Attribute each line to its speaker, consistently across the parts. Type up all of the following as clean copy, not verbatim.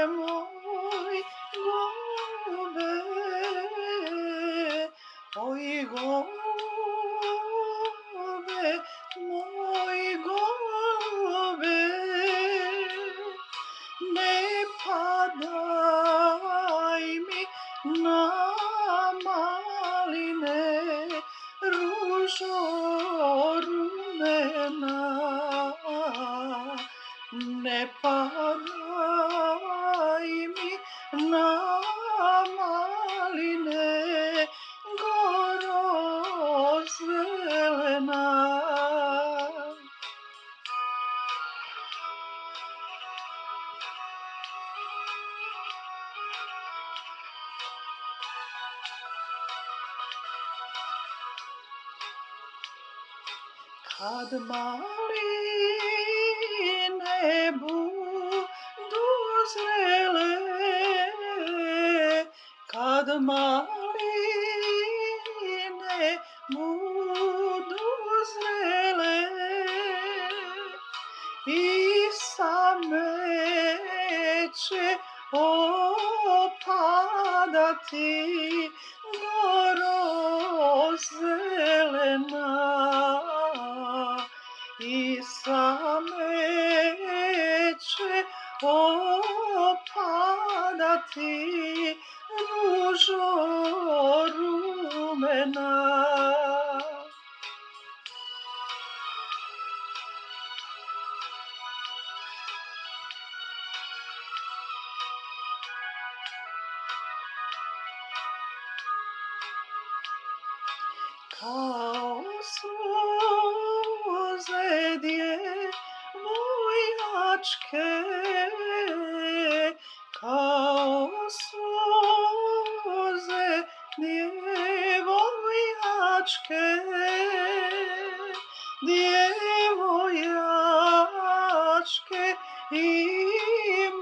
Speaker 1: Moj golube, oj golube, moj golube, ne padaj mi na maline, ružo rumena. Ne padaj mi na maline, goro zelena. Kad maline budu zrele, kad maline budu zrele, i same će opadati goro zelena. I same će opadati ružo rumena. Kao suze djevojačke, kao suze djevojačke, djevojačke i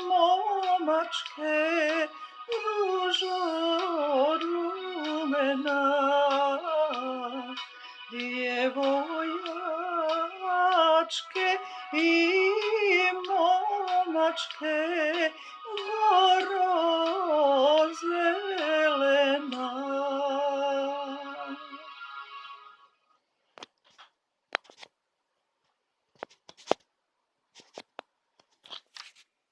Speaker 1: momačke, ružo rumena. Djevojačke i momačke, goro